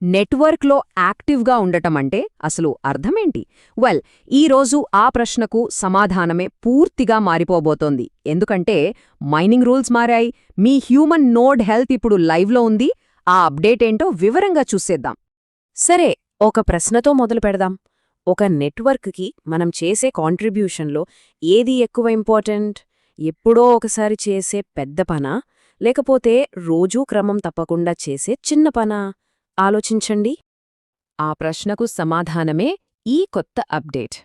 నెట్వర్క్లో యాక్టివ్గా ఉండటమంటే అసలు అర్థమేంటి? ఈరోజు ఆ ప్రశ్నకు సమాధానమే పూర్తిగా మారిపోబోతోంది. ఎందుకంటే మైనింగ్ రూల్స్ మారాయి, మీ హ్యూమన్ నోడ్ హెల్త్ ఇప్పుడు లైవ్లో ఉంది. ఆ అప్డేటేంటో వివరంగా చూసేద్దాం. సరే, ఒక ప్రశ్నతో మొదలు పెడదాం. ఒక నెట్వర్క్కి మనం చేసే కాంట్రిబ్యూషన్లో ఏది ఎక్కువ ఇంపార్టెంట్? ఎప్పుడో ఒకసారి చేసే పెద్ద పనా, లేకపోతే రోజూ క్రమం తప్పకుండా చేసే చిన్న పనా? ఆలోచించండి. ఆ ప్రశ్నకు సమాధానమే ఈ కొత్త అప్డేట్.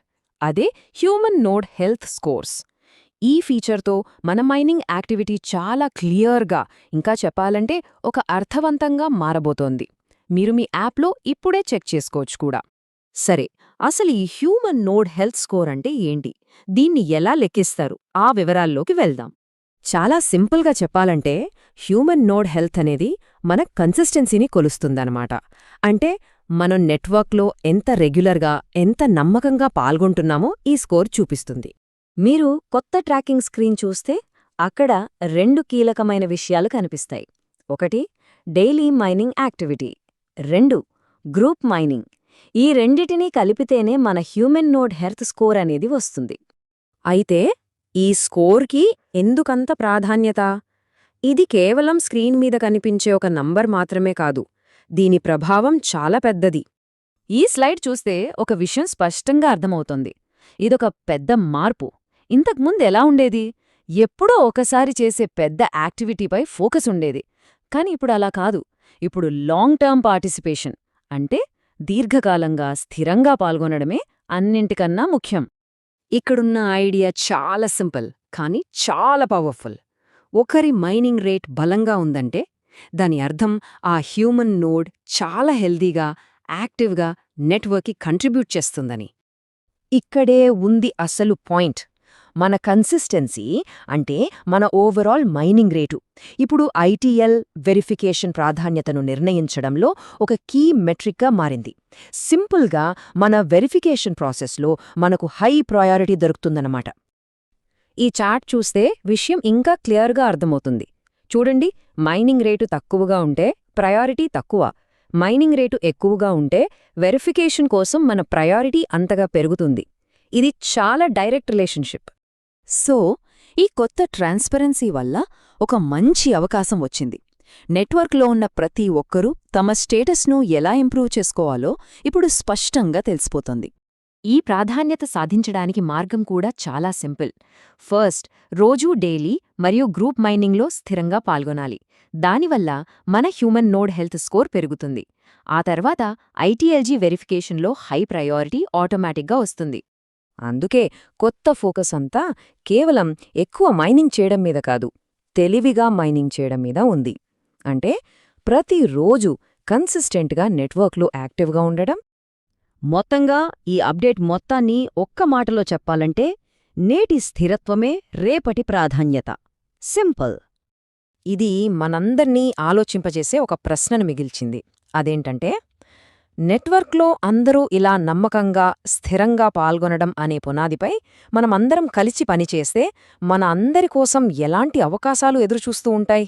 అదే హ్యూమన్ నోడ్ హెల్త్ స్కోర్స్. ఈ ఫీచర్తో మన మైనింగ్ యాక్టివిటీ చాలా క్లియర్గా, ఇంకా చెప్పాలంటే ఒక అర్థవంతంగా మారబోతోంది. మీరు మీ యాప్లో ఇప్పుడే చెక్ చేసుకోవచ్చు కూడా. సరే, అసలు ఈ హ్యూమన్ నోడ్ హెల్త్ స్కోర్ అంటే ఏంటి? దీన్ని ఎలా లెక్కిస్తారు? ఆ వివరాల్లోకి వెళ్దాం. చాలా సింపుల్గా చెప్పాలంటే హ్యూమన్ నోడ్ హెల్త్ అనేది మన కన్సిస్టెన్సీని కొలుస్తుందన్నమాట. అంటే మనం నెట్వర్క్లో ఎంత రెగ్యులర్గా, ఎంత నమ్మకంగా పాల్గొంటున్నామో ఈ స్కోర్ చూపిస్తుంది. మీరు కొత్త ట్రాకింగ్ స్క్రీన్ చూస్తే అక్కడ 2 కీలకమైన విషయాలు కనిపిస్తాయి. ఒకటి, daily mining activity. 2, group mining. ఈ రెండిటినీ కలిపితేనే మన హ్యూమన్ నోడ్ హెల్త్ స్కోర్ అనేది వస్తుంది. అయితే ఈ స్కోర్కి ఎందుకంత ప్రాధాన్యత? ఇది కేవలం స్క్రీన్ మీద కనిపించే ఒక నంబర్ మాత్రమే కాదు. దీని ప్రభావం చాలా పెద్దది. ఈ స్లైడ్ చూస్తే ఒక విషయం స్పష్టంగా అర్థమవుతోంది. ఇదొక పెద్ద మార్పు. ఇంతకుముందెలా ఉండేది? ఎప్పుడో ఒకసారి చేసే పెద్ద యాక్టివిటీపై ఫోకస్ ఉండేది. కాని ఇప్పుడు అలా కాదు. ఇప్పుడు లాంగ్ టర్మ్ పార్టిసిపేషన్, అంటే దీర్ఘకాలంగా స్థిరంగా పాల్గొనడమే అన్నింటికన్నా ముఖ్యం. ఇక్కడున్న ఐడియా చాలా సింపుల్, కానీ చాలా పవర్ఫుల్. ఒకరి మైనింగ్ రేట్ బలంగా ఉందంటే దాని అర్థం ఆ హ్యూమన్ నోడ్ చాలా హెల్దీగా, యాక్టివ్గా నెట్వర్క్కి కంట్రిబ్యూట్ చేస్తుందని. ఇక్కడే ఉంది అసలు పాయింట్. మన కన్సిస్టెన్సీ, అంటే మన ఓవరాల్ మైనింగ్ రేటు, ఇప్పుడు ఐటీఎల్ వెరిఫికేషన్ ప్రాధాన్యతను నిర్ణయించడంలో ఒక కీ మెట్రిక్గా మారింది. సింపుల్గా మన వెరిఫికేషన్ ప్రాసెస్లో మనకు హై ప్రయారిటీ దొరుకుతుందన్నమాట. ఈ చార్ట్ చూస్తే విషయం ఇంకా క్లియర్గా అర్థమవుతుంది. చూడండి, మైనింగ్ రేటు తక్కువగా ఉంటే ప్రయారిటీ తక్కువ, మైనింగ్ రేటు ఎక్కువగా ఉంటే వెరిఫికేషన్ కోసం మన ప్రయారిటీ అంతగా పెరుగుతుంది. ఇది చాలా డైరెక్ట్ రిలేషన్షిప్. సో, ఈ కొత్త ట్రాన్స్పరెన్సీ వల్ల ఒక మంచి అవకాశం వచ్చింది. నెట్వర్క్లో ఉన్న ప్రతి ఒక్కరూ తమ స్టేటస్ను ఎలా ఇంప్రూవ్ చేసుకోవాలో ఇప్పుడు స్పష్టంగా తెలిసిపోతుంది. ఈ ప్రాధాన్యత సాధించడానికి మార్గం కూడా చాలా సింపుల్. ఫస్ట్, రోజూ డైలీ మరియు గ్రూప్ మైనింగ్లో స్థిరంగా పాల్గొనాలి. దానివల్ల మన హ్యూమన్ నోడ్ హెల్త్ స్కోర్ పెరుగుతుంది. ఆ తర్వాత ఐటీఎల్జీ వెరిఫికేషన్లో హై ప్రయారిటీ ఆటోమేటిక్గా వస్తుంది. అందుకే కొత్త ఫోకస్ అంతా కేవలం ఎక్కువ మైనింగ్ చేయడం మీద కాదు, తెలివిగా మైనింగ్ చేయడం మీద ఉంది. అంటే ప్రతిరోజు కన్సిస్టెంట్గా నెట్వర్క్లో యాక్టివ్గా ఉండడం. మొత్తంగా ఈ అప్డేట్ మొత్తాన్ని ఒక్క మాటలో చెప్పాలంటే, నేటి స్థిరత్వమే రేపటి ప్రాధాన్యత. సింపుల్. ఇది మనందర్నీ ఆలోచింపజేసే ఒక ప్రశ్నను మిగిల్చింది. అదేంటంటే, నెట్వర్క్లో అందరూ ఇలా నమ్మకంగా, స్థిరంగా పాల్గొనడం అనే పునాదిపై మనమందరం కలిసి పనిచేస్తే మన అందరి కోసం ఎలాంటి అవకాశాలు ఎదురుచూస్తూ ఉంటాయి?